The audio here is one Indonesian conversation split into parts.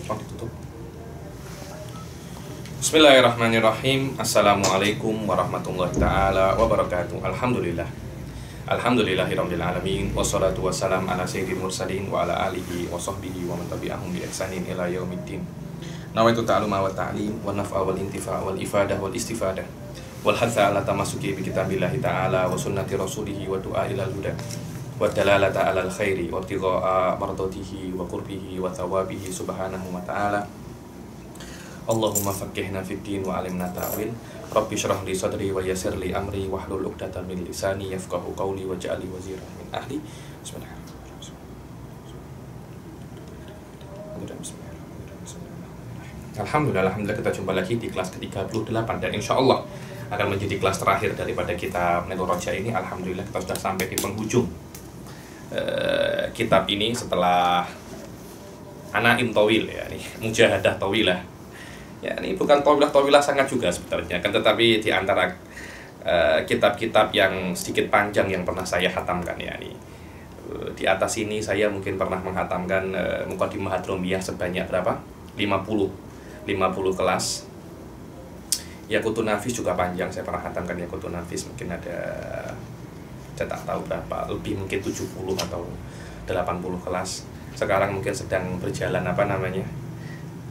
Oh, ditutup. Bismillahirrahmanirrahim. Assalamualaikum warahmatullahi ta'ala wabarakatuh. Alhamdulillah. Alhamdulillahirabbil alamin. Wassalatu wassalam ala sayyidil mursalin wa ala alihi wa sahbihi wa man tabi'ahum bi ihsanin ila yaumiddin. Nawaitu ta'aluma wa ta'lim wa naf'a wal intifa' wal ifadah wal istifadah wal hatha ala tamasuki bi kitabillahi ta'ala wa sunnati rasulihi wa du'a ilal huda wa dalalata alal khairi wa ibtigha'a mardatihi wa qurbihi wa thawabihi subhanahu wa ta'ala. Allahumma faqqihna fid din wa alimna ta'wil. Rabbi shrah li sadri wa yassir li amri wahlul 'uqdatam min lisani yafqahu qawli waj'alni waziran min ahli. Bismillahirrahmanirrahim. Alhamdulillah kita jumpa lagi di kelas ke-38 dan insyaallah akan menjadi kelas terakhir daripada kitab Nailur Raja ini. Alhamdulillah kita sudah sampai di penghujung kitab ini setelah Anaim Tawil ya, nih Mujahadah Tawilah. Ya, ini bukan tawilah sangat juga sebenarnya, kan, tetapi di antara kitab-kitab yang sedikit panjang yang pernah saya hatamkan ya, ini di atas ini saya mungkin pernah menghatamkan Muqaddimah Hadromiyah sebanyak berapa? 50 kelas. Yaqutun Nafis juga panjang, saya pernah hatamkan Yaqutun Nafis, mungkin ada, saya tak tahu berapa, lebih mungkin 70 atau 80 kelas. Sekarang mungkin sedang berjalan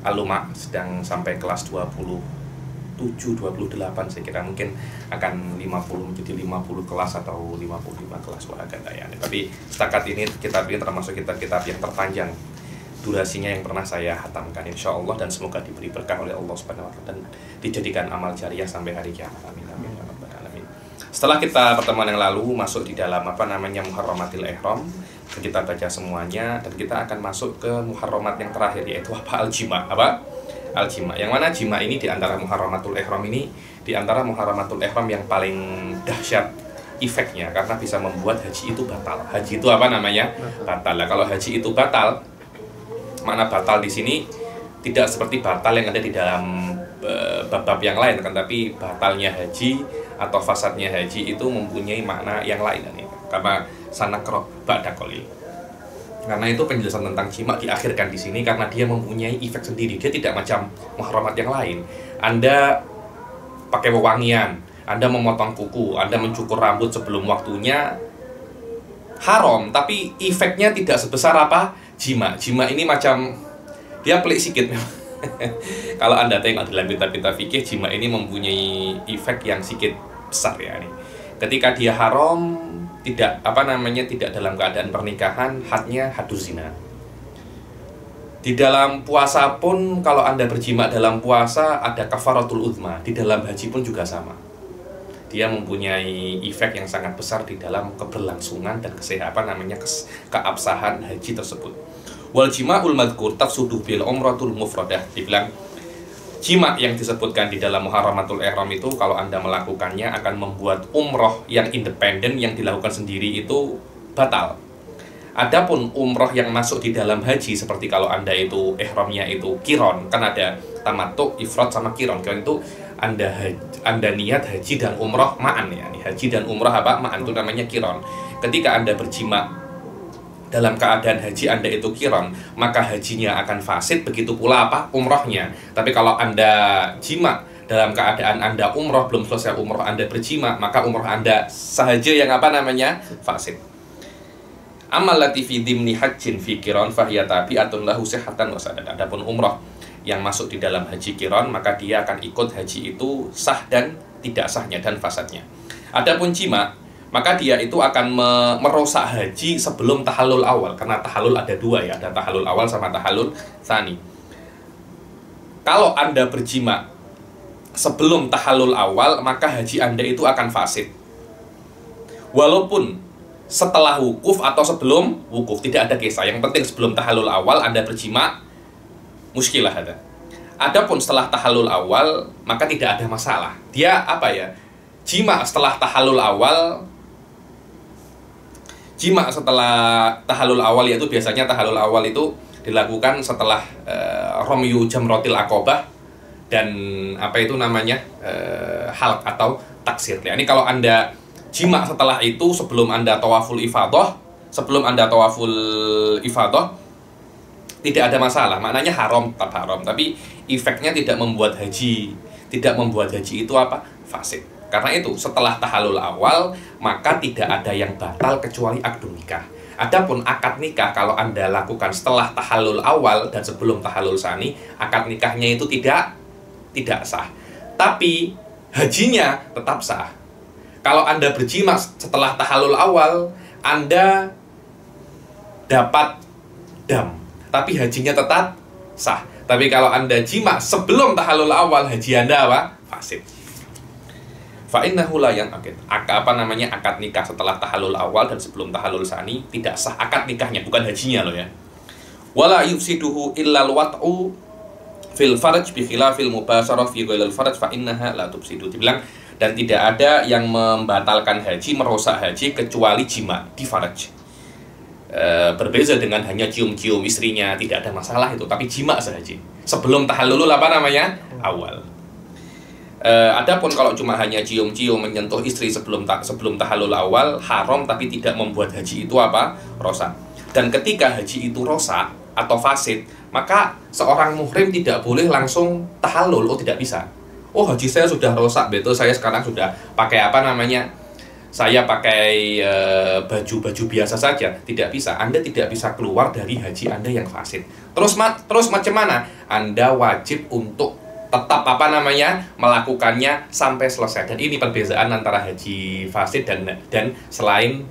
Al-Luma, sedang sampai kelas 27, 28 saya kira, mungkin akan 50 menjadi 50 kelas atau 55 kelas agak ya. Tapi setakat ini kitab ini termasuk kitab-kitab yang terpanjang durasinya yang pernah saya hatamkan, insya Allah, dan semoga diberi berkah oleh Allah Subhanahu wa Ta'ala dan dijadikan amal jariah sampai hari kiamat. Amin amin ya rabbal alamin. Setelah kita pertemuan yang lalu masuk di dalam Muharramatil Ihram, kita baca semuanya dan kita akan masuk ke muharramat yang terakhir, yaitu Al-Jima'. Al-Jima'. Yang mana jima ini di antara Muharramatul Ihram ini, di antara Muharramatul Ihram yang paling dahsyat efeknya, karena bisa membuat haji itu batal. Haji itu batal. Nah, kalau haji itu batal, makna batal di sini tidak seperti batal yang ada di dalam bab-bab yang lain, kan, tapi batalnya haji atau fasadnya haji itu mempunyai makna yang lain, kan, karena sanakro ba'da qalil. Karena itu penjelasan tentang jima diakhirkan di sini karena dia mempunyai efek sendiri. Dia tidak macam muharramat yang lain. Anda pakai wewangian, Anda memotong kuku, Anda mencukur rambut sebelum waktunya, haram, tapi efeknya tidak sebesar jima. Jima ini macam dia pelik sikit. Kalau Anda tengok dalam kitab-kitab fikih, jima ini mempunyai efek yang sedikit besar ya. Ketika dia haram, tidak tidak dalam keadaan pernikahan, hadnya haduz zina. Di dalam puasa pun, kalau Anda berjima dalam puasa ada kafaratul uzma. Di dalam haji pun juga sama. Dia mempunyai efek yang sangat besar di dalam keberlangsungan dan keabsahan haji tersebut. Wal jima'ul madhkur tafsuduh bil umratul mufradah. Dibilang jima yang disebutkan di dalam Muharramatul Ihram itu, kalau Anda melakukannya akan membuat umroh yang independen yang dilakukan sendiri itu batal. Adapun umroh yang masuk di dalam haji, seperti kalau Anda itu ihramnya itu kiron, kan ada tamattu, ifrad sama kiron. Kiron itu Anda niat haji dan umroh ma'an ya. Haji dan umroh ma'an itu namanya kiron. Ketika Anda berjima dalam keadaan haji Anda itu kiron, maka hajinya akan fasid, begitu pula umrohnya. Tapi kalau Anda jima dalam keadaan Anda umroh, belum selesai umroh Anda berjima, maka umroh Anda sahaja yang fasid. Amal lati fi dimni hajjin fi kiron fahiya tabi'atun lahu sihhatan wa sadad. Adapun umroh yang masuk di dalam haji kiron, maka dia akan ikut haji itu sah dan tidak sahnya dan fasadnya. Adapun jima, maka dia itu akan merusak haji sebelum tahallul awal. Karena tahallul ada dua ya, ada tahallul awal sama tahallul tsani. Kalau Anda berjima sebelum tahallul awal, maka haji Anda itu akan fasid. Walaupun setelah wukuf atau sebelum wukuf, tidak ada kisah. Yang penting sebelum tahallul awal Anda berjima, muskilah ada. Adapun setelah tahallul awal, maka tidak ada masalah. Dia jima setelah tahallul awal. Jima setelah tahallul awal, yaitu biasanya tahallul awal itu dilakukan setelah romyu jamrotil aqobah dan halq atau taksir. Ya, ini kalau Anda jima setelah itu sebelum Anda tawaful ifadah, tidak ada masalah, maknanya haram tetap haram, tapi efeknya tidak membuat haji itu apa? Fasid. Karena itu setelah tahallul awal maka tidak ada yang batal kecuali akdun nikah. Adapun akad nikah kalau Anda lakukan setelah tahallul awal dan sebelum tahallul tsani, akad nikahnya itu tidak sah. Tapi hajinya tetap sah. Kalau Anda berjima setelah tahallul awal, Anda dapat dam, tapi hajinya tetap sah. Tapi kalau Anda jima sebelum tahallul awal, haji Anda apa? Fasid. Fa'innahu la yang akad nikah setelah tahallul awal dan sebelum tahallul tsani tidak sah akad nikahnya, bukan hajinya loh ya. Wala yufsiduhu illa al-wat'u fil farj bi khilafil mubasharah fi ghairil farj fa innaha la tufsidu. Dibilang dan tidak ada yang membatalkan haji, merusak haji kecuali jima di farj. Berbeza dengan hanya cium-cium istrinya, tidak ada masalah itu, tapi jima sahaja sebelum tahallul awal. Adapun kalau cuma hanya cium-cium menyentuh istri sebelum tahallul awal haram, tapi tidak membuat haji itu apa? Rosak. Dan ketika haji itu rosak atau fasid, maka seorang muhrim tidak boleh langsung tahallul. Oh, tidak bisa. Oh, haji saya sudah rosak, betul, saya sekarang sudah pakai apa namanya? Saya pakai baju-baju biasa saja. Tidak bisa. Anda tidak bisa keluar dari haji Anda yang fasid. Terus macam mana? Anda wajib untuk tetap apa namanya melakukannya sampai selesai. Dan ini perbedaan antara haji fasid dan selain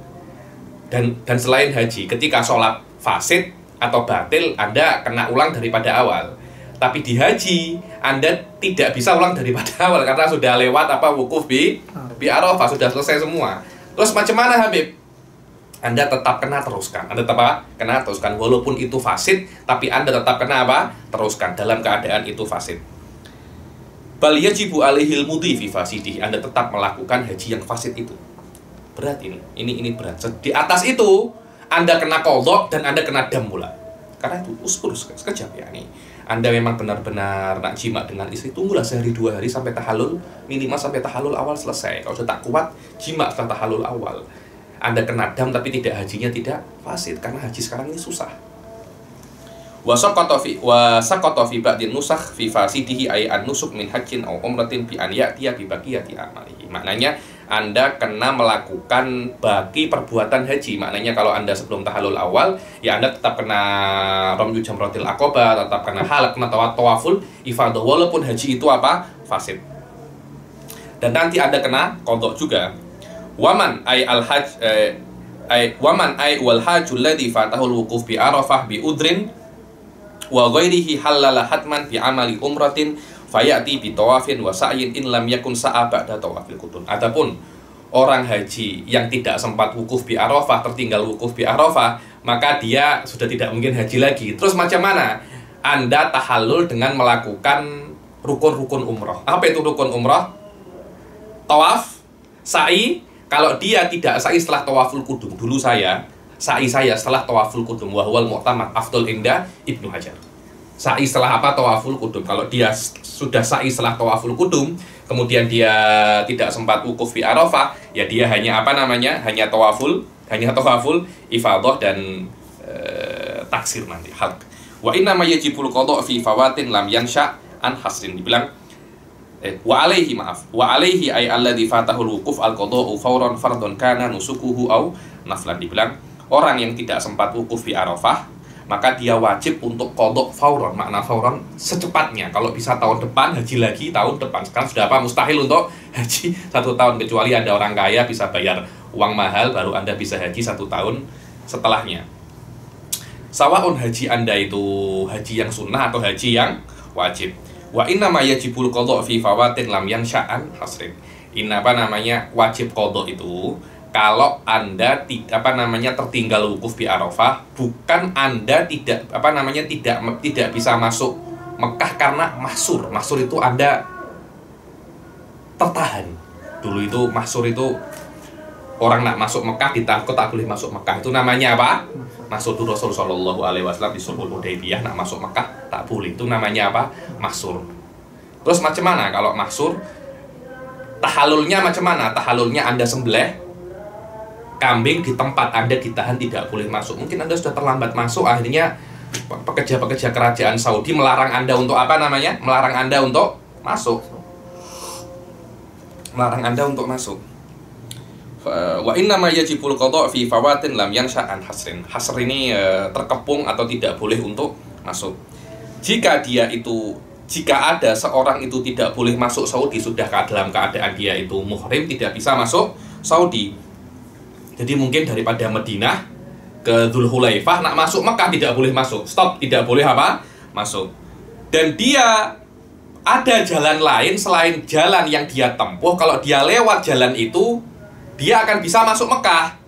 haji. Ketika sholat fasid atau batil, Anda kena ulang daripada awal. Tapi di haji Anda tidak bisa ulang daripada awal karena sudah lewat apa wukuf bi Arafah, sudah selesai semua. Terus macam mana Habib? Anda tetap kena teruskan. Anda tetap apa? Kena teruskan walaupun itu fasid, tapi Anda tetap kena apa? Teruskan dalam keadaan itu fasid. Bal yajibu alaihil mudhi fi fasidihi. Anda tetap melakukan haji yang fasid itu. Berat ini berat. Di atas itu Anda kena qadha dan Anda kena dam pula. Karena itu usbur sekejap ya nih. Anda memang benar-benar nak jima dengan istri, tunggulah sehari 2 hari sampai tahallul, minimal sampai tahallul awal selesai. Kalau sudah tak kuat, jima setelah tahallul awal. Anda kena dam tapi hajinya tidak fasid karena haji sekarang ini susah. Wa saqata fi ba'din nusakh fi fasidihi ay an-nusuk min hajjin aw umratin bi an ya'tiya bi baqiyati amalihi. Maknanya Anda kena melakukan bagi perbuatan haji. Maknanya kalau Anda sebelum tahallul awal, ya Anda tetap kena ramyu jamratil aqabah, tetap kena halaq, kena tawaful ifadah walaupun haji itu apa? Fasid. Dan nanti Anda kena qadha juga. Waman ay al-hajj waman ay wal hajjul ladzi fatahul wuquf bi Arafah bi udrin wa ghairihi halala hatman bi amali umratin fayati bi tawafin wa sa'yin in lam yakun sa'a ba'da tawafil qudum. Adapun orang haji yang tidak sempat wukuf bi Arafah, tertinggal wukuf bi Arafah, maka dia sudah tidak mungkin haji lagi. Terus macam mana? Anda tahallul dengan melakukan rukun-rukun umrah. Apa itu rukun umrah? Tawaf, sa'i. Kalau dia tidak sa'i setelah tawaful qudum, dulu sa'i saya setelah tawaful qudum wa huwal mu'tamad afdal inda Ibnu Hajar. Sa'i setelah apa? Tawaful qudum. Kalau dia sudah sa'i setelah tawaful qudum, kemudian dia tidak sempat wukuf fi Arafah, ya dia hanya apa namanya? Hanya tawaful ifadah dan taksir nanti halq. Wa inna ma yajibul qada' fi fawatin lam yansha an hasrin. Dibilang wa alaihi ay alladhi fatahul wukuf al qada'u fawran fardun kana nusukuhu au naflan. Dibilang orang yang tidak sempat wukuf di Arafah, maka dia wajib untuk qadha fauron. Makna fauron secepatnya. Kalau bisa tahun depan, haji lagi tahun depan. Sekarang sudah apa? Mustahil untuk haji 1 tahun. Kecuali Anda orang kaya bisa bayar uang mahal, baru Anda bisa haji 1 tahun setelahnya. Sawaun haji Anda itu haji yang sunnah atau haji yang wajib. Wa inna ma yajibul qadha fi fawatin lam yansha'an hasrin. Wajib qadha itu kalau Anda tertinggal wukuf di Arafah, bukan Anda tidak bisa masuk Mekah karena mahsur. Mahsur itu Anda tertahan. Dulu itu mahsur itu orang nak masuk Mekah ditangkut tak boleh masuk Mekah. Itu namanya apa? Mahsur. Rasulullah Shallallahu Alaihi Wasallam di Sulhul Hudaybiyah nak masuk Mekah tak boleh. Itu namanya apa? Mahsur. Terus macam mana kalau mahsur? Tahallulnya macam mana? Tahallulnya Anda sembelih kambing di tempat Anda ditahan tidak boleh masuk. Mungkin Anda sudah terlambat masuk, akhirnya pekerja-pekerja kerajaan Saudi melarang Anda untuk apa namanya? Melarang Anda untuk masuk. Melarang Anda untuk masuk. Wa inna ma yajibul qada' fi fawatin lam yansha an hasrin. Hasr ini terkepung atau tidak boleh untuk masuk. Jika ada seorang itu tidak boleh masuk Saudi, sudah dalam keadaan dia itu muhrim, tidak bisa masuk Saudi. Jadi mungkin daripada Madinah ke Dzulhulaifah nak masuk Mekah tidak boleh masuk. Stop, tidak boleh apa? Masuk. Dan dia ada jalan lain selain jalan yang dia tempuh. Kalau dia lewat jalan itu, dia akan bisa masuk Mekah.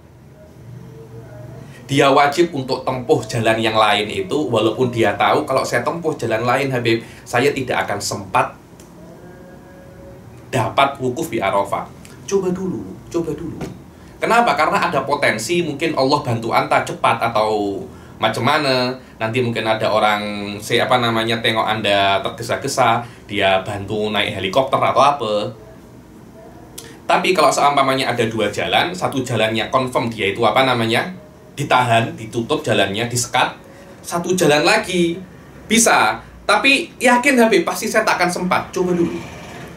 Dia wajib untuk tempuh jalan yang lain itu, walaupun dia tahu kalau saya tempuh jalan lain, Habib, saya tidak akan sempat dapat wukuf di Arafah. Coba dulu. Kenapa? Karena ada potensi mungkin Allah bantu anta cepat atau macam mana. Nanti mungkin ada orang tengok Anda tergesa-gesa, dia bantu naik helikopter atau apa. Tapi kalau seumpamanya ada dua jalan, satu jalannya confirm dia itu ditahan, ditutup jalannya, disekat. Satu jalan lagi bisa, tapi yakin Habib pasti saya tak akan sempat. Coba dulu.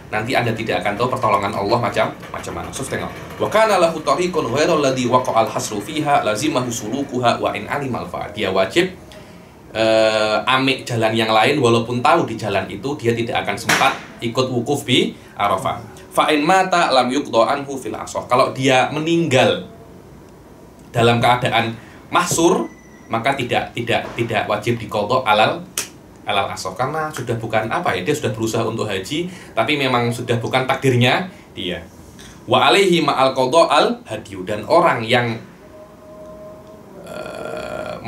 Nanti Anda tidak akan tahu pertolongan Allah macam mana. So, tengok. Wa kana lahu tariqun ghairal ladzi waqa'a al-hasru fiha lazimahu sulukuha wa in alimal fa. Dia wajib ambil jalan yang lain walaupun tahu di jalan itu dia tidak akan sempat ikut wukuf di Arafah. Fa in mata lam yuqda anhu fil ashah. Kalau dia meninggal dalam keadaan mahsur, maka tidak wajib diqadha alal ashah, karena sudah bukan dia sudah berusaha untuk haji tapi memang sudah bukan takdirnya dia. Wa alaihi ma'al qadha al hadyu. Dan orang yang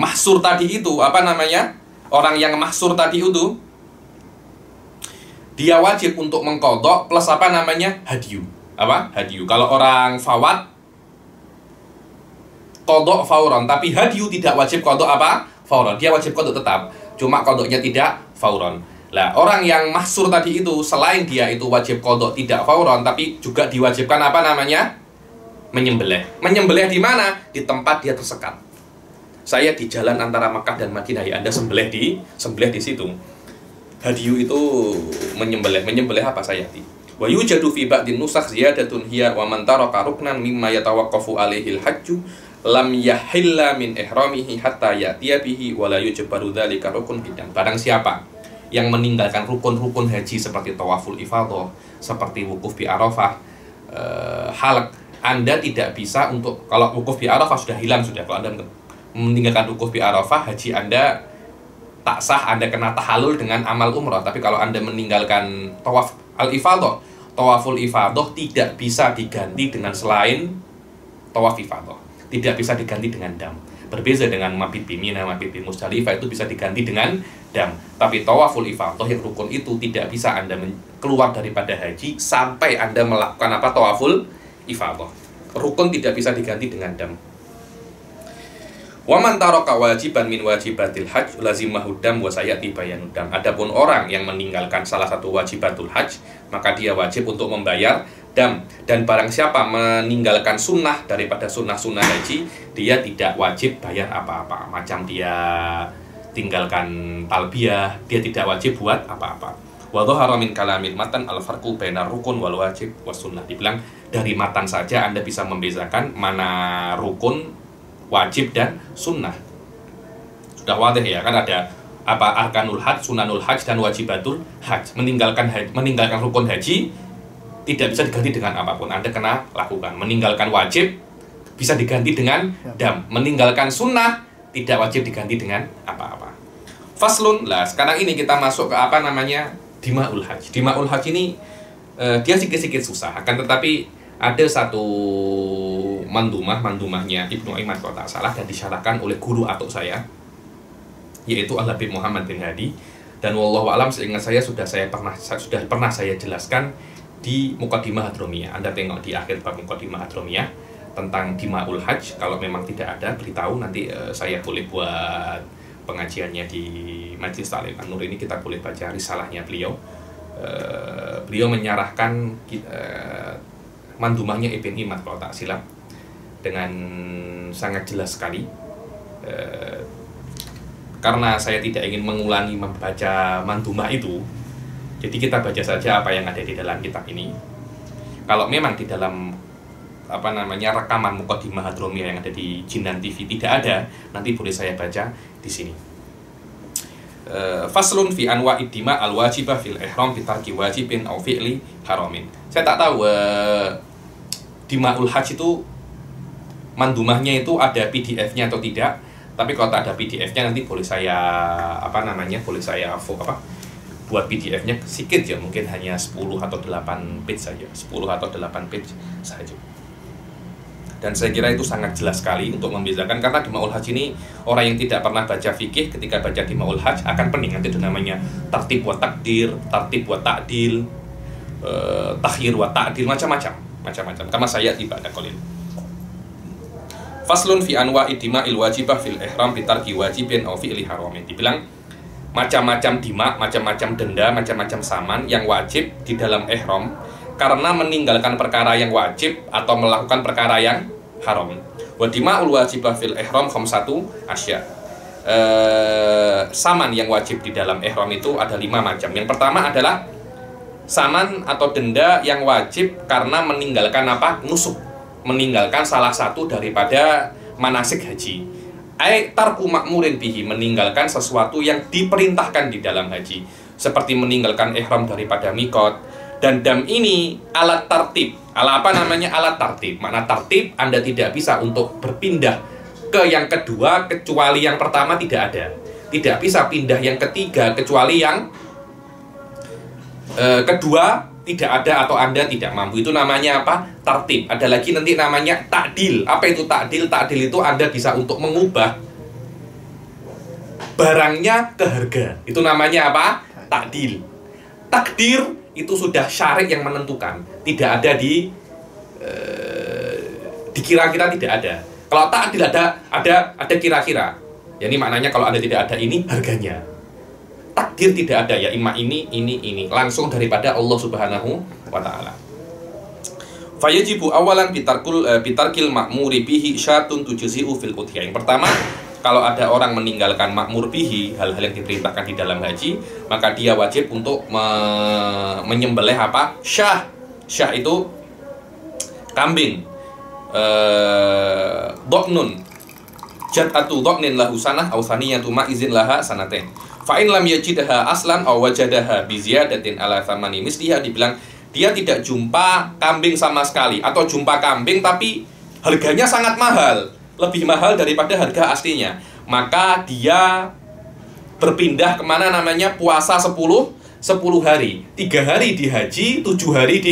mahsur tadi itu orang yang mahsur tadi itu dia wajib untuk mengqadha plus hadyu. Hadyu. Kalau orang fawat qadha fauron, tapi hadyu tidak wajib qadha fauron. Dia wajib qadha tetap, cuma qadhanya tidak fauron. Lah, orang yang mahsur tadi itu selain dia itu wajib qadha tidak fauron, tapi juga diwajibkan menyembelih. Menyembelih di mana? Di tempat dia tersekat. Saya di jalan antara Makkah dan Madinah, ya Anda sembelih di situ. Hadyu itu menyembelih apa saya di? Wa yujadu fi ba'din nusakh ziyadatun hiya wa man taraka ruknan mimma yatawaqqafu alaihi al-hajju lam yahilla min ihramihi hatta ya'tiya bihi wa la yujbaru dzalika rukun bidan. Barang siapa yang meninggalkan rukun-rukun haji seperti tawaful ifadah, seperti wukuf di Arafah, halaq, Anda tidak bisa untuk, kalau wukuf di Arafah sudah hilang sudah. Kalau Anda meninggalkan wukuf di Arafah, haji Anda tak sah, Anda kena tahallul dengan amal umrah. Tapi kalau Anda meninggalkan tawaf al-ifadah, tawaful ifadah tidak bisa diganti dengan selain tawaf ifadah. Tidak bisa diganti dengan dam. Berbeza dengan mabit bi Mina, mabit bi Musdalifah, itu bisa diganti dengan dam. Tapi tawaful ifadah yang rukun itu tidak bisa Anda keluar daripada haji sampai Anda melakukan tawaful ifadah. Rukun tidak bisa diganti dengan dam. Wa man taraka wajiban min wajibatil hajj lazimahu dam wa sayati bayanud dam. Adapun orang yang meninggalkan salah satu wajibatul hajj, maka dia wajib untuk membayar dam. Dan barang siapa meninggalkan sunnah daripada sunnah-sunnah haji, dia tidak wajib bayar apa-apa. Macam dia tinggalkan talbiyah, dia tidak wajib buat apa-apa. Wa dhahara min kalamil matan al-farqu bainar rukun wal wajib was sunnah. Dibilang dari matan saja Anda bisa membedakan mana rukun, wajib dan sunnah. Sudah wadih ya, kan ada arkanul hajj, sunanul hajj, dan wajibatul hajj. Meninggalkan rukun haji tidak bisa diganti dengan apapun, Anda kena lakukan. Meninggalkan wajib bisa diganti dengan dam. Meninggalkan sunnah tidak wajib diganti dengan apa-apa. Faslun. Lah, sekarang ini kita masuk ke Dima'ul hajj. Dima'ul hajj ini dia sedikit susah, akan tetapi ada satu mandumahnya Ibnu Imad kalau tak salah, dan disyarahkan oleh guru atuk saya, yaitu Al-Habib Muhammad bin Hadi. Dan wallahu a'lam, seingat saya sudah pernah saya jelaskan di Muqaddimah Hadromiyah. Anda tengok di akhir bab Muqaddimah Hadromiyah tentang Dima'ul hajj. Kalau memang tidak ada, beritahu, nanti saya boleh buat pengajiannya di Majlis Ta'lim An-Nur ini. Kita boleh baca risalahnya beliau. Beliau menyarahkan mandumahnya Ibn Imad kalau tak silap dengan sangat jelas sekali. karena saya tidak ingin mengulangi membaca mandumah itu, jadi kita baca saja apa yang ada di dalam kitab ini. Kalau memang di dalam rekaman Muqaddimah Hadromiyah yang ada di Jinan TV tidak ada, nanti boleh saya baca di sini. Faslun fi anwa'id dima al-wajibah fil ihram bi tarki wajibin aw fi'li haramin. Saya tak tahu Dimaul Hajj itu mandumahnya itu ada PDF-nya atau tidak. Tapi kalau tak ada PDF-nya nanti boleh saya buat PDF-nya sedikit ya, mungkin hanya 10 atau 8 page saja. 10 atau 8 page saja. Dan saya kira itu sangat jelas sekali untuk membedakan, karena Dimaul Hajj ini orang yang tidak pernah baca fikih ketika baca Dimaul Hajj akan pening. Nanti itu namanya tartib wa takdir, tartib wa ta'dil, takhir wa ta'dil, macam-macam. Karena saya tidak ada kolil. Faslun fi anwa'id dima'il wajibah fil ihram bi tarki wajibin aw fi'li haramin. Dibilang macam-macam dima, macam-macam denda, macam-macam saman yang wajib di dalam ihram karena meninggalkan perkara yang wajib atau melakukan perkara yang haram. Wa dima'ul wajibah fil ihram khamsatu asya. Saman yang wajib di dalam ihram itu ada 5 macam. Yang pertama adalah saman atau denda yang wajib karena meninggalkan nusuk, meninggalkan salah satu daripada manasik haji. Tarku makmurin bihi, meninggalkan sesuatu yang diperintahkan di dalam haji, seperti meninggalkan ihram daripada mikot. Dan dam ini alat tartib. Alat tartib. Makna tartib, Anda tidak bisa untuk berpindah ke yang kedua kecuali yang pertama tidak ada. Tidak bisa pindah yang ketiga kecuali yang kedua tidak ada atau Anda tidak mampu. Itu namanya apa? Tartib. Ada lagi nanti namanya ta'dil. Apa itu ta'dil? Ta'dil itu Anda bisa untuk mengubah barangnya ke harga. Itu namanya apa? Ta'dil. Takdir itu sudah syar'i yang menentukan. Tidak ada dikira-kira tidak ada. Kalau ta'dil ada kira-kira. Yani maknanya kalau Anda tidak ada ini harganya. Takdir tidak ada, ya imma ini langsung daripada Allah Subhanahu wa taala. Fayajibu awalan bitarkil ma'muri bihi syatun tujzi'u fil udhiyah. Yang pertama, kalau ada orang meninggalkan ma'mur bihi, hal-hal yang diperintahkan di dalam haji, maka dia wajib untuk menyembelih apa? Syah. Syah itu kambing. Dhoknun. Jat'atu dhoknin lahu sanah aw thaniyatu ma'izin laha sanatain. Fa'in lam yajidha aslan aw wajadaha bi ziyadatin ala thamani misliha, dibilang dia tidak jumpa kambing sama sekali atau jumpa kambing tapi harganya sangat mahal, lebih mahal daripada harga aslinya, maka dia berpindah kemana namanya puasa 10 hari, 3 hari di haji, 7 hari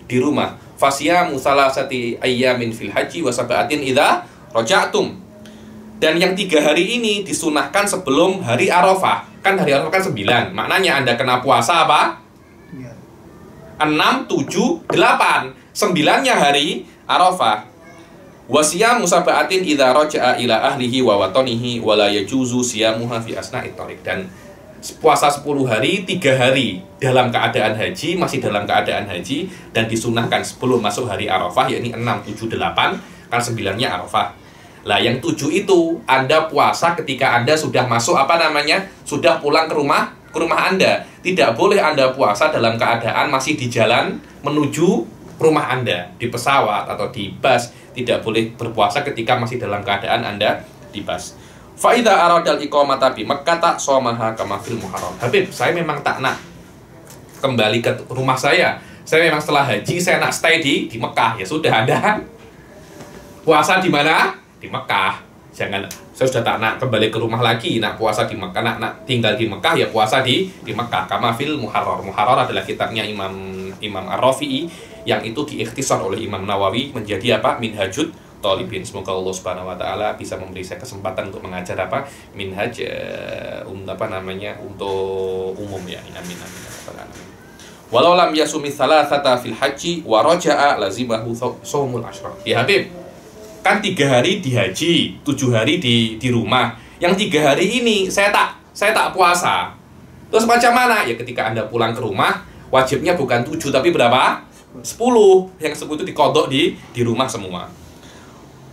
di rumah. Fasyamu salasati ayyamin fil haji wa sab'atin idza raja'tum. Dan yang 3 hari ini disunahkan sebelum hari Arafah. Kan hari Arafah kan 9. Maknanya Anda kena puasa apa? 6, 7, 8. 9-nya hari Arafah. Wasiyam musaba'atin idza raja'a ila ahlihi wa watanihi wa la yajuzu siyamuha fi asna'it thariq. Dan puasa 10 hari, 3 hari dalam keadaan haji, masih dalam keadaan haji, dan disunahkan sebelum masuk hari Arafah, yakni 6, 7, 8. Kan 9-nya Arafah. Lah yang 7 itu Anda puasa ketika Anda sudah masuk sudah pulang ke rumah Anda. Tidak boleh Anda puasa dalam keadaan masih di jalan menuju rumah Anda, di pesawat atau di bus. Tidak boleh berpuasa ketika masih dalam keadaan Anda di bus. Fa idza aradal iqamata bi Makkah shamaha kama fil muharram. Habib, saya memang tak nak kembali ke rumah saya. Saya memang setelah haji saya nak stay di Mekah. Ya sudah, Anda puasa di mana? Di Mekah. Jangan, saya sudah tak nak kembali ke rumah lagi, nak puasa di Mekah, nak tinggal di Mekah, ya puasa di Mekah. Kama fil muharrar. Muharrar adalah kitabnya Imam Ar-Rafi'i yang itu diikhtisar oleh Imam Nawawi menjadi apa? Minhajut Thalibin. Semoga Allah Subhanahu wa taala bisa memberi saya kesempatan untuk mengajar minhaj untuk umum ya. Amin. Walau lam yasumi thalathata fil haji wa raja'a lazimahu shaumul ashrah. Ya Habib, kan 3 hari di haji, 7 hari di rumah. Yang 3 hari ini saya tak puasa. Terus macam mana? Ya ketika Anda pulang ke rumah, wajibnya bukan 7 tapi berapa? 10. Yang 10 itu dikodok di rumah semua.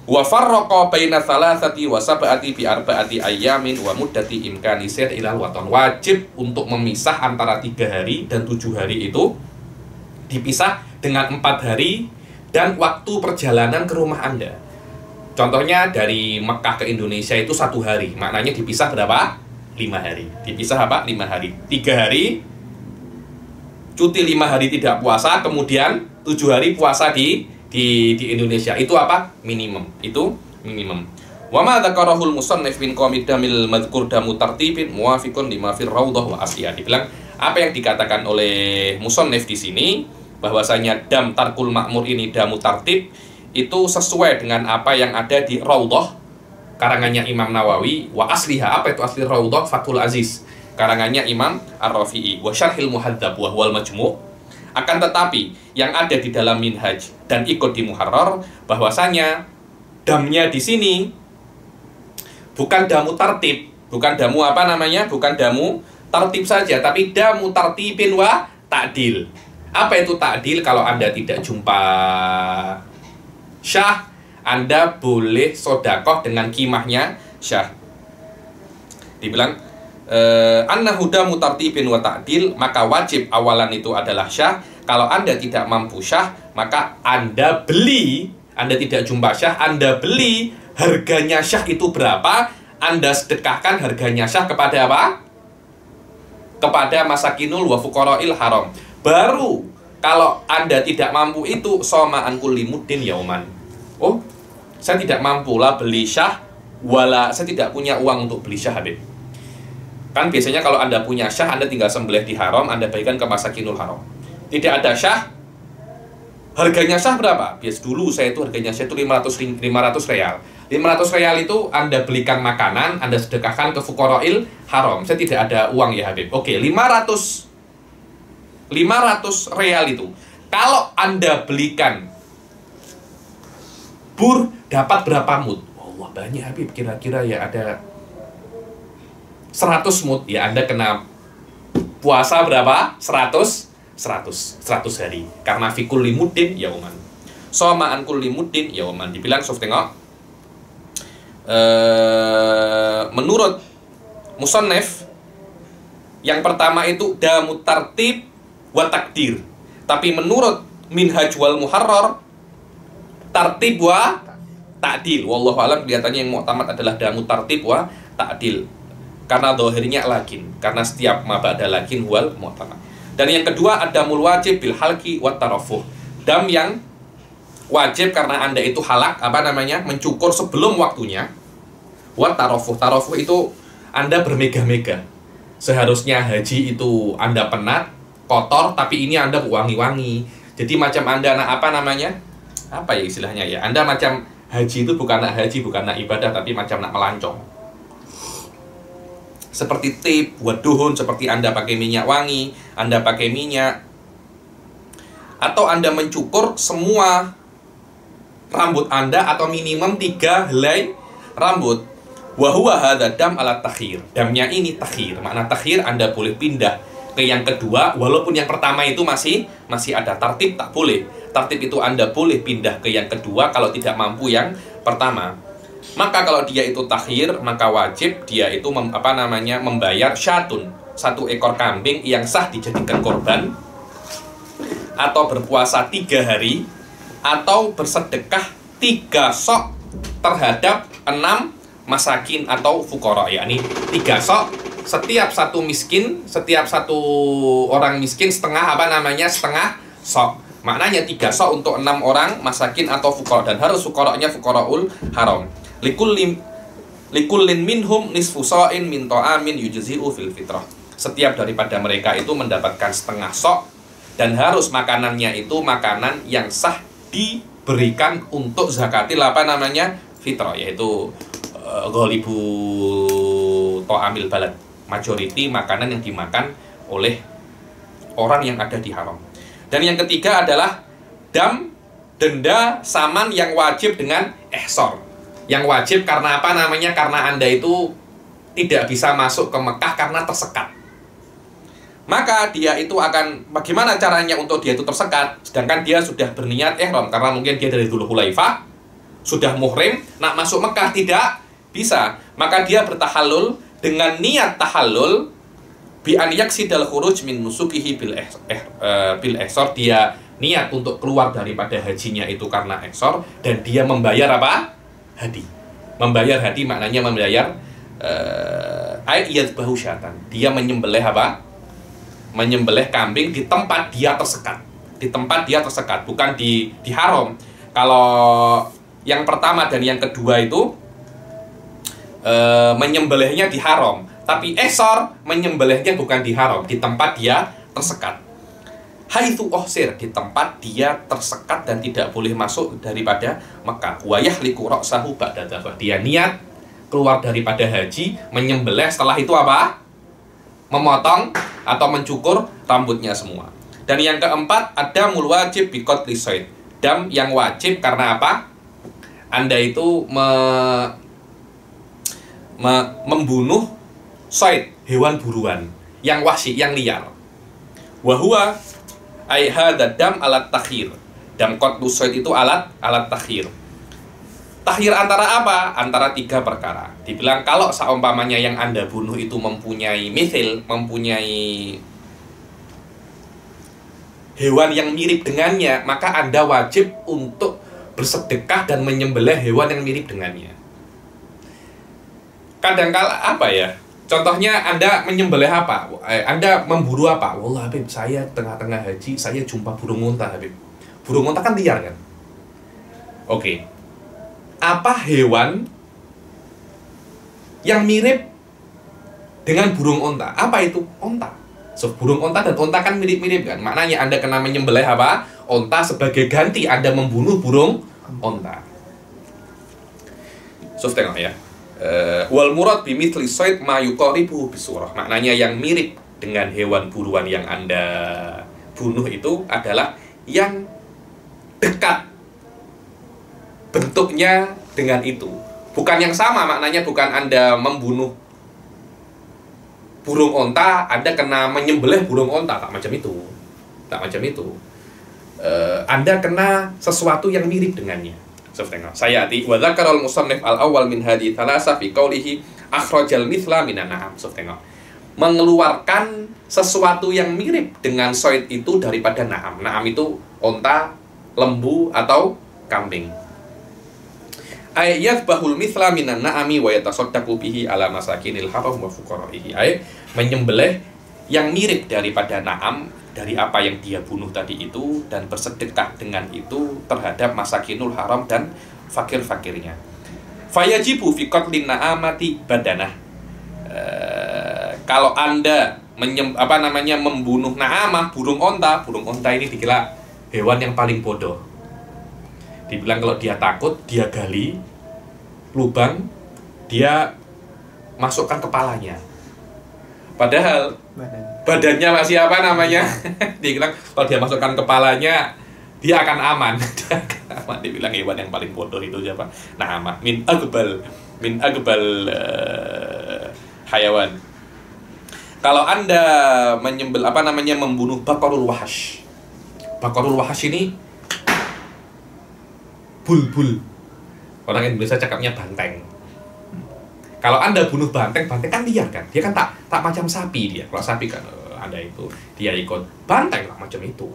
Wa farraqa baina thalathati wa sab'ati bi arba'ati ayyamin wa muddati imkani sir ila waton. Wajib untuk memisah antara 3 hari dan 7 hari itu dipisah dengan 4 hari dan waktu perjalanan ke rumah Anda. Contohnya dari Mekah ke Indonesia itu 1 hari, maknanya dipisah berapa? 5 hari. Dipisah apa? 5 hari. 3 hari cuti, 5 hari tidak puasa, kemudian 7 hari puasa di Indonesia. Itu apa? Minimum. Itu minimum. Wa ma dzakarahul musannif min qamid damil madhkur damu tartibin muwafiqun lima fir raudhah wa asliha. Dibilang apa yang dikatakan oleh musannif di sini bahwasanya dam tarkul ma'mur ini damu tartib itu sesuai dengan apa yang ada di Raudhah karangannya Imam Nawawi, wa asliha. Apa itu asli Raudhah? Fathul Aziz karangannya Imam Ar-Rafi'i, wa syarhil muhadzab wa huwal majmu'. Akan tetapi yang ada di dalam Minhaj dan ikut di Muharrar bahwasanya damnya di sini bukan damu tartib, bukan damu apa namanya? Bukan damu tartib saja, tapi damu tartibin wa ta'dil. Apa itu ta'dil? Kalau Anda tidak jumpa syah, Anda boleh sodakoh dengan kimahnya syah. Dibilang annahu damu tartibin wa ta'dil, maka wajib awalan itu adalah syah. Kalau Anda tidak mampu syah, maka Anda beli. Anda tidak jumpa syah, Anda beli. Harganya syah itu berapa? Anda sedekahkan harganya syah kepada apa? Kepada masakinul wa fuqara'il haram. Baru kalau Anda tidak mampu itu soma an kulli muddin yauman. Oh, saya tidak mampu lah beli syah, wala saya tidak punya uang untuk beli syah, Habib. Kan biasanya kalau Anda punya syah, Anda tinggal sembelih di haram, Anda bagikan ke masakinul haram. Tidak ada syah, harganya syah berapa? Bias dulu saya itu harganya syah itu 500 real. 500 real itu Anda belikan makanan, Anda sedekahkan ke fuqara'il haram. Saya tidak ada uang ya, Habib. Oke, 500 real itu. Kalau Anda belikan bur, dapat berapa mud? Allah, banyak, Habib. Kira-kira ya ada 100 mud, ya Anda kena puasa berapa? 100 hari. Karena fi kulli muddin yauman. Soma an kulli muddin yauman. Dibilang sof tengok. Menurut musannif yang pertama itu damu tartib wa takdir. Tapi menurut Minhaj wal Muharrar tartib wa ta'dil. Wallahu alam, kelihatannya yang mu'tamad adalah damu tartib wa ta'dil. Karena dohirnya lakin, karena setiap ma ba'da lakin wal mu'tamad. Dan yang kedua ada mul wajib bil halki wa tarafuh. Dam yang wajib karena Anda itu halak, apa namanya? Mencukur sebelum waktunya. Wa tarafuh. Tarafuh itu Anda bermega-mega. Seharusnya haji itu Anda penat, kotor, tapi ini Anda wangi-wangi. Jadi macam Anda apa namanya? Apa ya istilahnya ya? Anda macam haji itu bukan nak haji, bukan nak ibadah, tapi macam nak melancong. Seperti tip, buat duhun, seperti Anda pakai minyak wangi, Anda pakai minyak, atau Anda mencukur semua rambut Anda atau minimum 3 helai rambut. Wa huwa hadza dam ala takhir. Damnya ini takhir. Makna takhir, Anda boleh pindah ke yang kedua walaupun yang pertama itu masih ada. Tartib tak boleh. Tartib itu Anda boleh pindah ke yang kedua kalau tidak mampu yang pertama. Maka kalau dia itu takhir, maka wajib dia itu membayar syatun, 1 ekor kambing yang sah dijadikan korban, atau berpuasa 3 hari, atau bersedekah 3 sok terhadap 6 masakin atau fuqara, yakni 3 sok, setiap satu orang miskin setengah setengah sok. Maknanya 3 sok untuk 6 orang masakin atau fuqara, dan harus fuqaranya fuqaraul haram. Likullin minhum nisfu sa'in min ta'amin yujzi'u fil fitrah. Setiap daripada mereka itu mendapatkan setengah sok, dan harus makanannya itu makanan yang sah diberikan untuk zakatil fitrah, yaitu ghalibu ta'amil balad, majority makanan yang dimakan oleh orang yang ada di haram. Dan yang ketiga adalah dam, denda saman yang wajib dengan ihsar. Yang wajib karena karena Anda itu tidak bisa masuk ke Mekah karena tersekat. Maka dia itu akan, bagaimana caranya untuk dia itu tersekat, sedangkan dia sudah berniat ihram, karena mungkin dia dari Dzulhulaifah sudah muhrim, nak masuk Mekah tidak bisa. Maka dia bertahallul dengan niat tahallul bi an yaksidal khuruj min nusukihi bil ihsar. Dia niat untuk keluar daripada hajinya itu karena ihsar, dan dia membayar apa? Hadi. Membayar hadi maknanya membayar yadbahu syatan. Dia menyembelih apa? Menyembelih kambing di tempat dia tersekat. Di tempat dia tersekat, bukan di haram. Kalau yang pertama dan yang kedua itu menyembelihnya di haram, tapi ihsar menyembelihnya bukan di haram, di tempat dia tersekat. Haitsu uhsir, di tempat dia tersekat dan tidak boleh masuk daripada Mekah. Wa yahliku ra'sahu ba'da dzalik. Dia niat keluar daripada haji, menyembelih, setelah itu apa? Memotong atau mencukur rambutnya semua. Dan yang keempat, ada mul wajib bi qatli shayd. Dam yang wajib karena apa? Anda itu membunuh shayd, hewan buruan yang wahsi, yang liar. Wa huwa ai hadza dam alat takhir. Dam qatlu shayd itu alat takhir. Takhir antara apa? Antara 3 perkara. Dibilang kalau seumpamanya yang Anda bunuh itu mempunyai mithil, mempunyai hewan yang mirip dengannya, maka Anda wajib untuk bersedekah dan menyembelih hewan yang mirip dengannya. Kadangkala apa ya? Contohnya Anda menyembelih apa? Anda memburu apa? Wallah Habib, saya tengah-tengah haji, saya jumpa burung unta Habib. Burung unta kan liar kan? Oke. Apa hewan yang mirip dengan burung unta? Apa itu? Unta. So, burung unta dan unta kan mirip-mirip kan? Maknanya Anda kena menyembelih apa? Unta sebagai ganti Anda membunuh burung unta. So, tengok ya. Wal murad bimithli shayd ma yuqaribu bisurah. Maknanya yang mirip dengan hewan buruan yang Anda bunuh itu adalah yang dekat bentuknya dengan itu. Bukan yang sama, maknanya bukan Anda membunuh burung onta, Anda kena menyembelih burung onta, tak macam itu. Tak macam itu. Anda kena sesuatu yang mirip dengannya. Sayati wa dzakarul musannif al-awwal min hadhi thalasa fi qawlihi akhrajal mithla minan na'am. Mengeluarkan sesuatu yang mirip dengan shayd itu daripada na'am. Na'am itu onta, lembu atau kambing. Ayat bahul mithla minan na'ami wa yatasaddaqu bihi ala masakinil haram wa fuqara'ihi. Menyembelih yang mirip daripada na'am, dari apa yang dia bunuh tadi itu, dan bersedekah dengan itu terhadap masakinul haram dan fakir-fakirnya. Fayajibu fi qatlin na'amati badanah. Kalau Anda membunuh na'amah, burung onta ini dikira hewan yang paling bodoh. Dibilang kalau dia takut, dia gali lubang, dia masukkan kepalanya. Padahal badannya masih apa namanya? Dia bilang kalau dia masukkan kepalanya, dia akan aman. Dia akan aman. Dibilang hewan yang paling bodoh itu siapa? Nah, min agbal hayawan. Kalau Anda membunuh bakarul wahash. Bakarul wahash ini bulbul. Orang Indonesia cakapnya banteng. Kalau Anda bunuh banteng kan liar kan? Dia kan tak macam sapi dia. Kalau sapi kan Anda itu dia ikut banteng lah macam itu.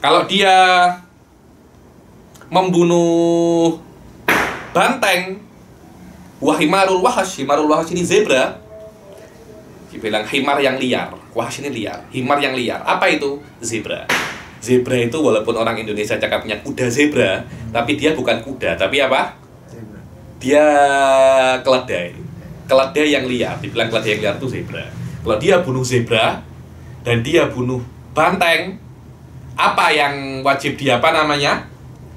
Kalau dia membunuh banteng, himarul wahash ini zebra. Dibilang himar yang liar. Wahash ini liar. Himar yang liar. Apa itu? Zebra. Zebra itu walaupun orang Indonesia cakapnya kuda zebra, tapi dia bukan kuda, tapi apa? Dia keledai yang liar. Dibilang keledai yang liar itu zebra. Kalau dia bunuh zebra dan dia bunuh banteng, apa yang wajib dia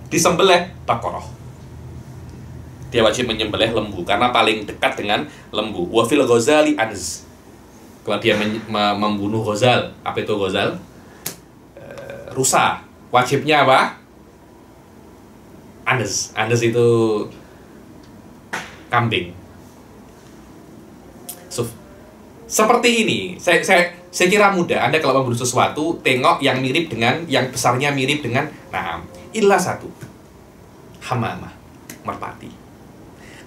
disembelih? Baqarah. Dia wajib menyembelih lembu karena paling dekat dengan lembu. Wa fil ghazali anz. Kalau dia membunuh ghazal, apa itu ghazal? Rusa. Wajibnya apa? Anz. Anz itu kambing. Seperti ini, saya kira mudah. Anda kalau membunuh sesuatu, tengok yang mirip dengan, yang besarnya mirip dengan, nah, illa satu. hamamah, merpati.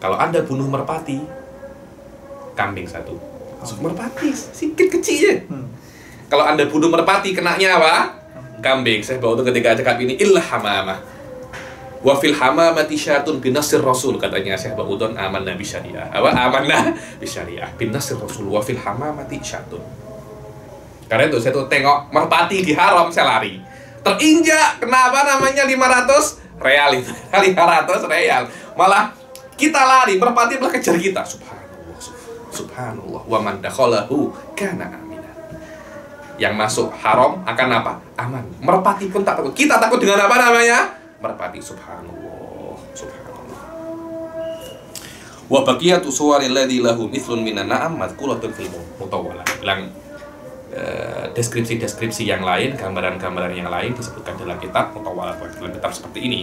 Kalau Anda bunuh merpati, kambing 1. Merpati sedikit kecil. Kalau Anda bunuh merpati, kenanya apa? Kambing. Saya bawa itu ketika cakap ini, illa hamamah. Wa fil hamamati syatun binasir rasul, katanya Syekh Ba'udon, amanna bi syariah. Apa? Amanna bi syariah binasir rasul wa fil hamamati syatun. Karena itu saya tuh tengok merpati di haram, saya lari. Terinjak, kenapa namanya 500 real itu. 500 real. Malah kita lari, merpati malah kejar kita. Subhanallah, subhanallah. Wa man dakhalahu kana aminan. Yang masuk haram akan apa? Aman. Merpati pun tak takut. Kita takut dengan apa namanya? Merpati. Subhanallah, subhanallah. Wa baqiyatu suwaril ladzi lahu mithlun minan na'am madhkuratun fil mutawwalah. Bilang deskripsi-deskripsi yang lain, gambaran-gambaran yang lain disebutkan dalam kitab Mutawwalah, dalam kitab seperti ini.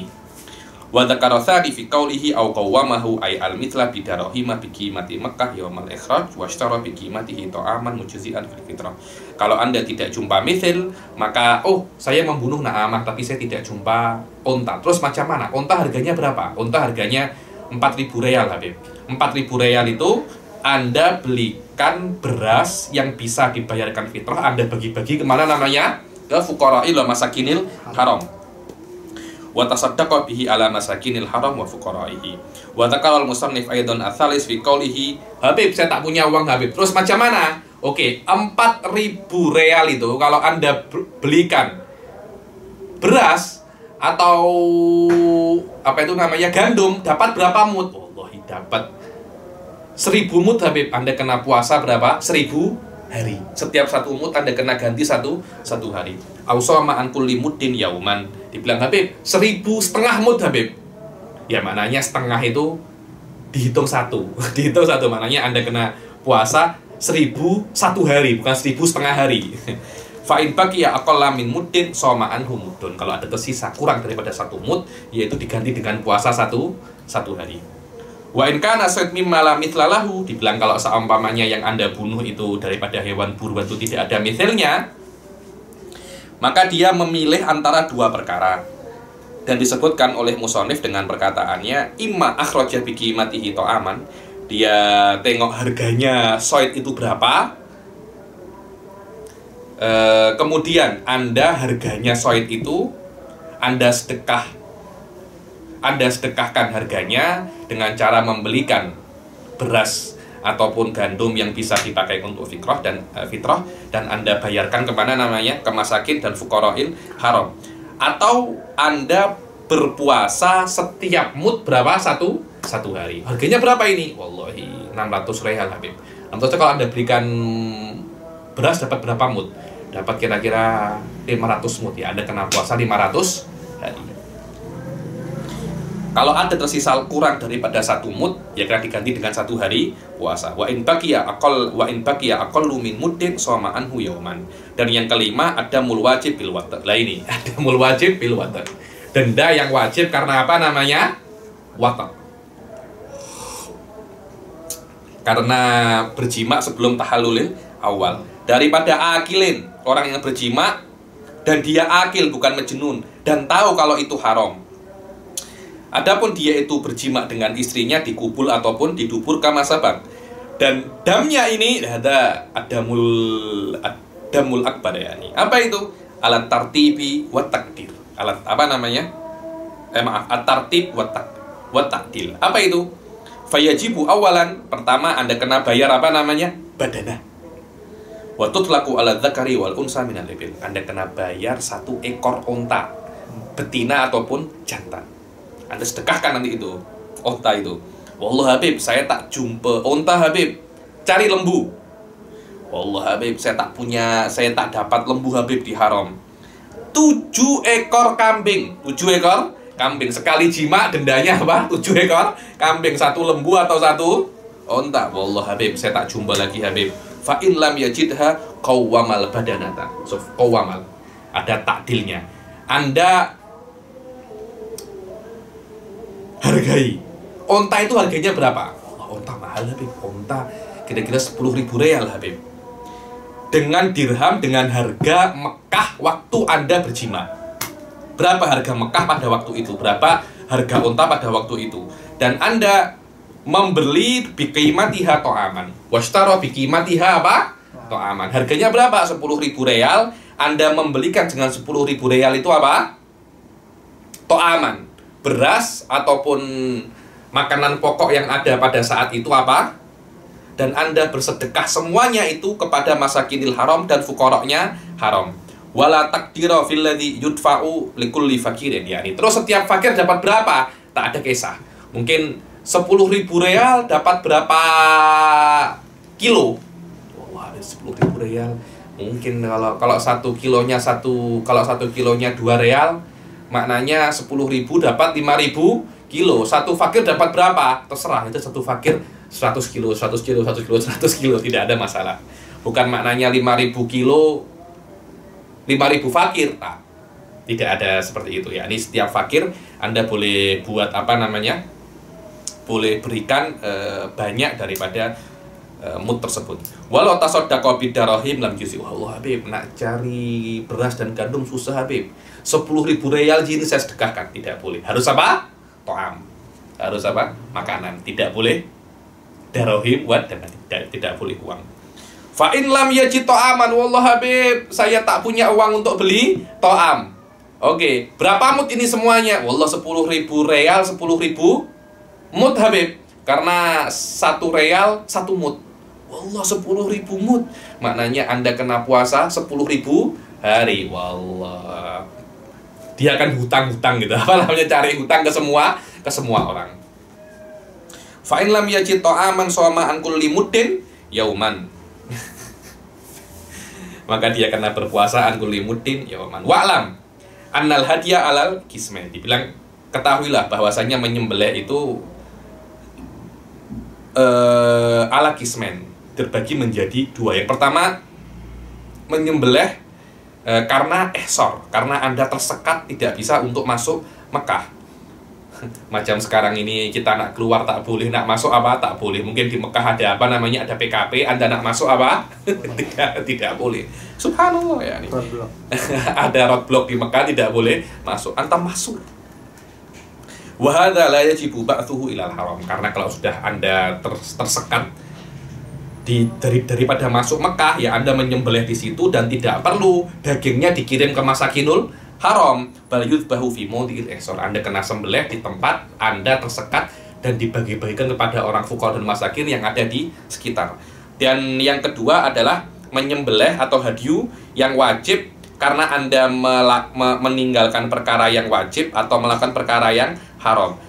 Wa dzakara tsani fi qaulihi aw qawwamahu ay al-mithla bi darahima bi qimati Makkah yaumal ikhraj wa ashtara bi qimatihi ta'aman mujzi'an fil fitrah. Kalau Anda tidak jumpa mithil, maka saya membunuh na'amah tapi saya tidak jumpa unta. Terus macam mana? Unta harganya berapa? Unta harganya 4.000 real, Habib. 4.000 real itu Anda belikan beras yang bisa dibayarkan fitrah, Anda bagi-bagi kemana namanya? Ke fuqara'il wa masakinil haram. Wa tasaddaqa bihi ala masakinil haram wa fuqara'ihi. Wa taqala al-musannif aidan ats-tsalis fi qoulihi, Habib, saya tak punya uang, Habib. Terus macam mana? Oke, 4.000 real itu kalau Anda belikan beras atau apa itu namanya gandum, dapat berapa mud? Wallahi dapat 1.000 mud, Habib. Anda kena puasa berapa? 1.000 hari. Setiap 1 mud Anda kena ganti satu hari. Ausama an kulli muddin yauman. Dibilang, Habib, 1.500 mud, Habib. Ya maknanya setengah itu dihitung 1. Dihitung 1 maknanya Anda kena puasa 1.000 1 hari, bukan 1.000 setengah hari. Fa in baqiya aqalla min muddin soma anhu muddun. Kalau ada tersisa kurang daripada 1 mud, yaitu diganti dengan puasa 1 hari. Wa in kana sayd mimma la mithla lahu, dibilang kalau seumpamanya yang Anda bunuh itu daripada hewan buruan itu tidak ada mithilnya, maka dia memilih antara 2 perkara. Dan disebutkan oleh musonif dengan perkataannya, imma akhraja bi qimatihi ta'aman, dia tengok harganya soid itu berapa, kemudian Anda harganya soid itu Anda sedekahkan harganya dengan cara membelikan beras ataupun gandum yang bisa dipakai untuk fitrah dan Anda bayarkan kemana namanya? Ke masakin dan fuqara'il haram. Atau Anda berpuasa setiap mud berapa? Satu hari. Harganya berapa ini? Wallahi 600 real, Habib. 600 kalau Anda berikan beras dapat berapa mud? Dapat kira-kira 500 mud ya. Anda kena puasa 500 hari. Kalau ada tersisa kurang daripada 1 mud, ya kena diganti dengan 1 hari puasa. Wa in baqiya aqallu min muddin shoma anhu yauman. Dan yang kelima ada mul wajib bil watr. Lah ini, ada mul wajib bil watr. Denda yang wajib karena apa namanya? Watr. Karena berjima sebelum tahallulil awal. Daripada akilin, orang yang berjima dan dia akil bukan majnun dan tahu kalau itu haram. Adapun dia itu berjima dengan istrinya dikubul ataupun didubur kama sabab. Dan damnya ini ada damul akbar ya ini. Apa itu? Alat tartibi wa takdir. Alat apa namanya? At-tartib wa takdil. Apa itu? Fayajibu awalan, pertama Anda kena bayar apa namanya? Badanah. Wa tutlaqu ala dzakari wal unsa minal ibil. Anda kena bayar 1 ekor unta, betina ataupun jantan. Anda sedekahkan nanti itu unta itu. Wallah Habib, saya tak jumpa unta, Habib. Cari lembu. Wallah Habib, saya tak dapat lembu, Habib, di haram. 7 ekor kambing. 7 ekor kambing. Sekali jima dendanya apa? 7 ekor kambing, 1 lembu atau 1 unta. Wallah Habib, saya tak jumpa lagi, Habib. Fa in lam yajidha qawwamal badanata. So, qawwamal. Ada takdilnya. Anda hargai. Unta itu harganya berapa? Unta mahal, Habib. Unta kira-kira 10.000 real, Habib. Dengan dirham, dengan harga Mekah waktu Anda berjima. Berapa harga Mekah pada waktu itu? Berapa harga unta pada waktu itu. Dan Anda membeli biqimatiha to'aman. Washtara biqimatiha apa? To'aman. Harganya berapa? 10.000 real. Anda membelikan dengan 10.000 real itu apa? To'aman. Beras ataupun makanan pokok yang ada pada saat itu apa? Dan Anda bersedekah semuanya itu kepada masakinil haram dan fuqara'nya haram. Wala taqdira fil ladzi yudfa'u likulli fakirin, yani. Terus setiap fakir dapat berapa? Tak ada kisah. Mungkin 10.000 real dapat berapa kilo? Wah, 10.000 real. Mungkin kalau 1 kilonya 2 real, maknanya 10.000 dapat 5.000 kilo. Satu fakir dapat berapa? Terserah, itu satu fakir 100 kilo, 100 kilo, 100 kilo, 100 kilo, tidak ada masalah. Bukan maknanya 5.000 kilo 5.000 fakir, nah, tidak ada seperti itu ya. Ini setiap fakir Anda boleh buat boleh berikan banyak daripada mud tersebut. Walau tasaddaqa bidarahim lam yusi. Allah Habib, nak cari beras dan gandum susah Habib. 10.000 real ini saya sedekahkan, tidak boleh. Harus apa? To'am. Harus apa? Makanan. Tidak boleh darahim dan tidak boleh uang. Fa in lam yajid to'aman, wallah Habib, saya tak punya uang untuk beli to'am. Oke, berapa mud ini semuanya? Wallah 10.000 real, 10.000 mud Habib. Karena 1 real 1 mud. Wallah 10.000 mud. Maknanya Anda kena puasa 10.000 hari. Wallah. Dia akan hutang-hutang gitu. Apa namanya, cari hutang ke semua orang. Fa in lam yajid to'aman shoma an kulli muddin yauman. Maka dia kena berpuasa an kulli muddin yauman. Wa'lam annal hadiya alal kismain. Dibilang, ketahuilah bahwasanya menyembelih itu ala kismen, terbagi menjadi 2. Yang pertama, menyembelih karena ihsor, karena Anda tersekat tidak bisa untuk masuk Mekah. Macam sekarang ini kita nak keluar tak boleh, nak masuk apa tak boleh. Mungkin di Mekah ada ada PKP, Anda nak masuk apa tidak boleh. Subhanallah ya. Ada roadblock di Mekah, tidak boleh masuk. Anda masuk. Wa hadza la yajibu ba'thuhu ilal haram. Karena kalau sudah Anda tersekat daripada masuk Mekah, ya Anda menyembelih di situ dan tidak perlu dagingnya dikirim ke masakinul haram. Bal yudbahu fi mawdi'il ihsar. Anda kena sembelih di tempat Anda tersekat dan dibagi-bagikan kepada orang fuqara dan masakin yang ada di sekitar. Dan yang kedua adalah menyembelih atau hadyu yang wajib karena Anda meninggalkan perkara yang wajib atau melakukan perkara yang haram.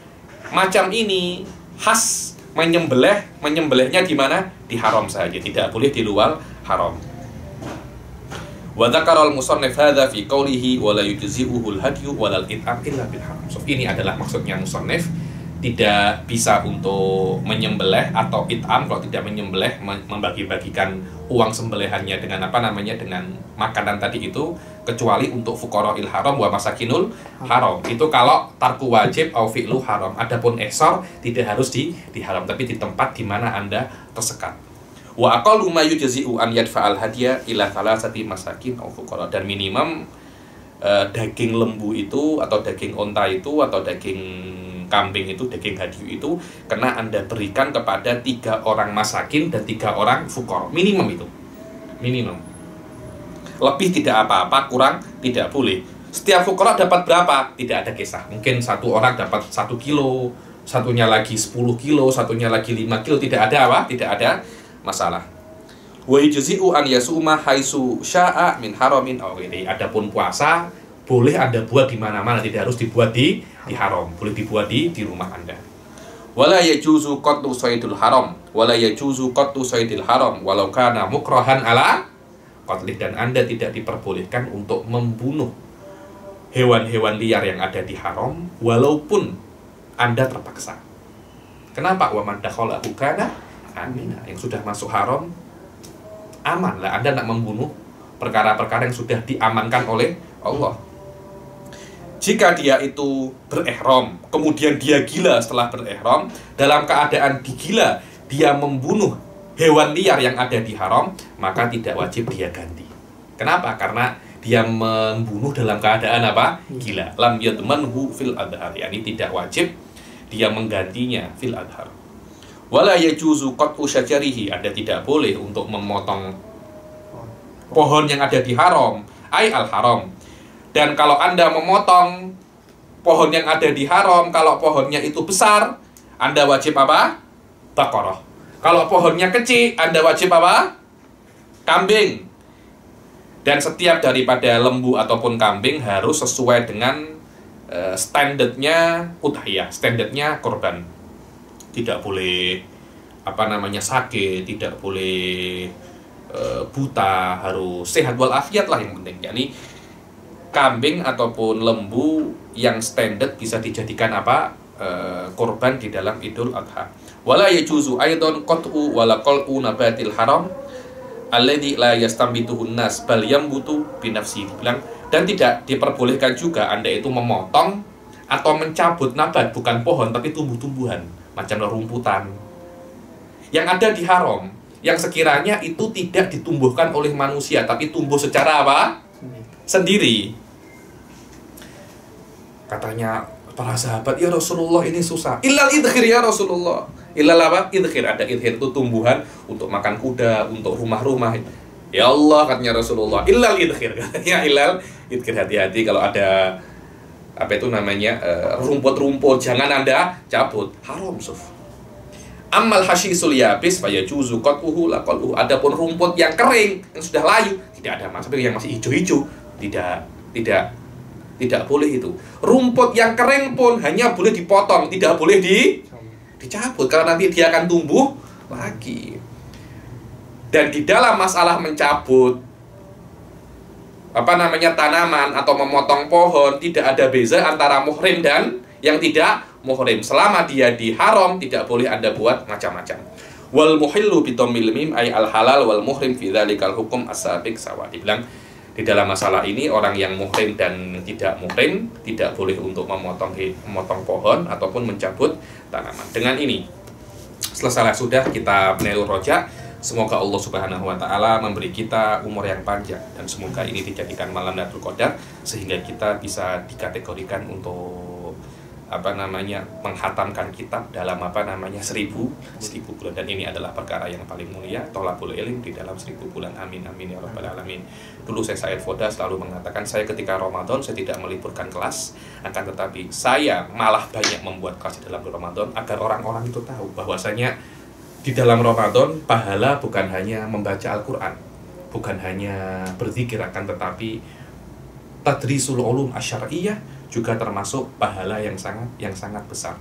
Macam ini khas menyembelihnya di mana? Di haram saja, tidak boleh di luar haram. Wa dzakara al-musannif hadza fi qawlihi wa la yujzi'uhu al-hadyu wa lal it'am illa bil haram. So, ini adalah maksudnya musannif tidak bisa untuk menyembelih atau it'am, kalau tidak menyembelih membagi-bagikan uang sembelihannya dengan dengan makanan tadi itu, kecuali untuk fuqara'il haram wa masakinul haram. Itu kalau tarku wajib au fi'lu haram. Adapun ihsar tidak harus di haram, tapi di tempat di mana Anda tersekat. Wa aqallu ma yujzi'u an yadfa'al hadiya ila thalathati masakin au fuqara. Dan minimum daging lembu itu atau daging onta itu atau daging kambing itu, daging hadyu itu kena Anda berikan kepada 3 orang masakin dan 3 orang fuqara. Minimum itu. Minimum. Lebih tidak apa-apa, kurang tidak boleh. Setiap fuqara dapat berapa? Tidak ada kisah. Mungkin satu orang dapat 1 kilo, satunya lagi 10 kilo, satunya lagi 5 kilo. Tidak ada apa? Tidak ada masalah. Wa yujzi'u an yasuma haitsu sya'a min haramin aw ghairi. Adapun puasa boleh Anda buat di mana-mana, tidak harus dibuat di haram, boleh dibuat di rumah Anda. Wala yajuzu qattu saydul haram, wala yajuzu qattu saydil haram walau kana mukrahan ala qatli. Dan Anda tidak diperbolehkan untuk membunuh hewan-hewan liar yang ada di haram walaupun Anda terpaksa. Kenapa? Wa man dakhalahu kana amina. Yang sudah masuk haram aman lah. Anda nak membunuh perkara-perkara yang sudah diamankan oleh Allah. Jika dia itu berihram, kemudian dia gila setelah berihram, dalam keadaan digila dia membunuh hewan liar yang ada di haram, maka tidak wajib dia ganti. Kenapa? Karena dia membunuh dalam keadaan apa? Gila. Lam yadmanhu fil adhar, yakni tidak wajib dia menggantinya fil adhar. Wala yajuzu qat'u syajarihi, Anda tidak boleh untuk memotong pohon yang ada di haram, ai al haram. Dan kalau Anda memotong pohon yang ada di haram, kalau pohonnya itu besar, Anda wajib apa? Baqarah. Kalau pohonnya kecil, Anda wajib apa? Kambing. Dan setiap daripada lembu ataupun kambing harus sesuai dengan standarnya udhiyah, standarnya korban. Tidak boleh sakit, tidak boleh buta, harus sehat walafiat lah yang penting. Yakni kambing ataupun lembu yang standar bisa dijadikan korban di dalam Idul Adha. Wala yajuzu aidan qat'u wala qal'u nabatil haram alladzi la yastambituhun nas bal yambutu bi nafsihi. Bilang, dan tidak diperbolehkan juga Anda itu memotong atau mencabut nabat, bukan pohon tapi tumbuh-tumbuhan macam rumputan yang ada di haram, yang sekiranya itu tidak ditumbuhkan oleh manusia tapi tumbuh secara sendiri. Katanya para sahabat, ya Rasulullah ini susah. Illal idkhir ya Rasulullah. Illal apa? Idkhir. Ada idkhir itu tumbuhan untuk makan kuda, untuk rumah-rumah. Ya Allah, katanya Rasulullah, illal idkhir. Katanya illal idkhir, hati-hati kalau ada rumput-rumput, jangan Anda cabut. Haram, Suf. Ammal hasyisul yabis fayajuzu qat'uhu la qal'uhu. Adapun rumput yang kering, yang sudah layu, tidak ada masalah. Yang masih hijau-hijau, tidak boleh itu. Rumput yang kering pun hanya boleh dipotong, tidak boleh dicabut, karena nanti dia akan tumbuh lagi. Dan di dalam masalah mencabut tanaman atau memotong pohon, tidak ada beza antara muhrim dan yang tidak muhrim. Selama dia di haram, tidak boleh Anda buat macam-macam. Wal muhillu bitamil mim ay al halal wal muhrim fi dzalikal hukum as-sabiq sawa. Dibilang di dalam masalah ini orang yang muhrim dan tidak muhrim tidak boleh untuk memotong pohon ataupun mencabut tanaman. Dengan ini selesai sudah kita menelu rojak. Semoga Allah Subhanahu wa taala memberi kita umur yang panjang dan semoga ini dijadikan malam Lailatul Qadar sehingga kita bisa dikategorikan untuk menghatamkan kitab dalam 1000 bulan, dan ini adalah perkara yang paling mulia, tholabul ilm di dalam 1000 bulan. Amin amin ya rabbal alamin. Dulu saya Said Foda selalu mengatakan, saya ketika Ramadan saya tidak meliburkan kelas, akan tetapi saya malah banyak membuat kelas di dalam Ramadan agar orang-orang itu tahu bahwasanya di dalam Ramadan pahala bukan hanya membaca Al-Qur'an, bukan hanya berzikir, akan tetapi tadrisul ulum asyariyah juga termasuk pahala yang sangat besar.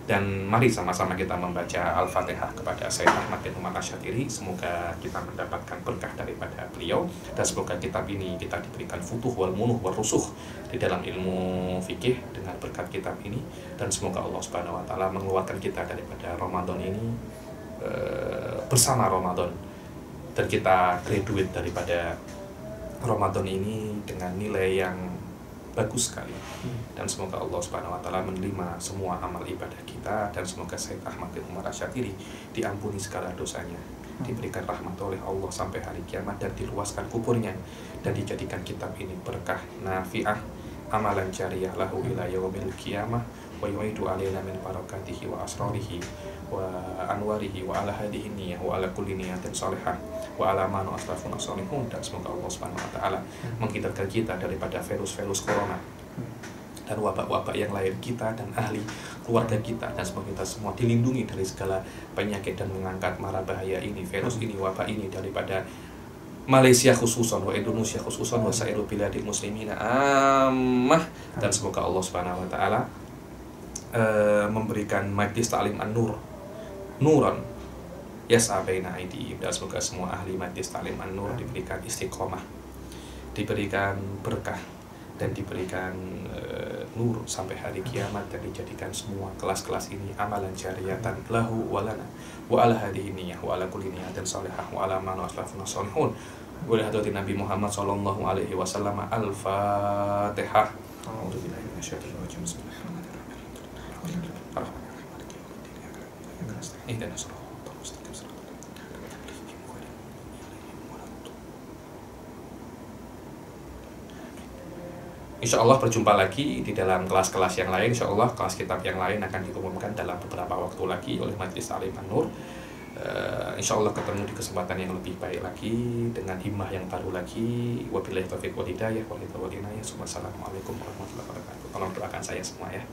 Dan mari sama-sama kita membaca Al-Fatihah kepada Sayyid Ahmad bin Umar Asy-Syatiri. Semoga kita mendapatkan berkah daripada beliau dan semoga kitab ini kita diberikan futuh wal munuh wal rusuh di dalam ilmu fikih dengan berkat kitab ini, dan semoga Allah Subhanahu wa taala mengeluarkan kita daripada Ramadan ini bersama Ramadan, dan kita graduate daripada Ramadan ini dengan nilai yang bagus sekali. Dan semoga Allah Subhanahu wa taala menerima semua amal ibadah kita, dan semoga Sayyid Ahmad bin Umar Asy-Syatiri diampuni segala dosanya, diberikan rahmat oleh Allah sampai hari kiamat, dan diluaskan kuburnya, dan dijadikan kitab ini berkah nafi'ah, amalan jariyah lahu ila yaumil qiyamah, wa yu'idu alaina min barakatihi wa asrarihi wa anwarihi wa ala hadihi niyah wa ala kulli niyatin salihah wa ala manu asrafun as-salihun. Dan semoga Allah Subhanahu wa taala menghindarkan kita daripada virus-virus corona dan wabak-wabak yang lain, kita dan ahli keluarga kita, dan semoga kita semua dilindungi dari segala penyakit dan mengangkat mara bahaya ini, virus ini, wabak ini daripada Malaysia khususan wa Indonesia khususan wa sa'iru biladil muslimina ammah. Dan semoga Allah Subhanahu wa taala memberikan majlis ta'lim an-nur nuran yas'a baina aydihim, dan semoga semua ahli majlis ta'lim an-nur diberikan istiqomah, diberikan berkah, dan diberikan nur sampai hari kiamat, dan dijadikan semua kelas-kelas ini amalan jariyatan lahu walana wa ala hadihi niyah wa ala kulli niyatin salihah wa ala man aslafuna salihun wa ala hadratin Nabi Muhammad sallallahu alaihi wasallam. Al-Fatihah. A'udzubillahi minasyaitonir rajim. Bismillahirrahmanirrahim. Insya Allah berjumpa lagi di dalam kelas-kelas yang lain. Insya Allah kelas kitab yang lain akan diumumkan dalam beberapa waktu lagi oleh Majelis Ta'lim An-Nur. Insya Allah ketemu di kesempatan yang lebih baik lagi dengan himmah yang baru lagi. Wabillahi taufiq wal hidayah wal hidayah. Wassalamualaikum warahmatullahi wabarakatuh. Tolong doakan saya semua ya.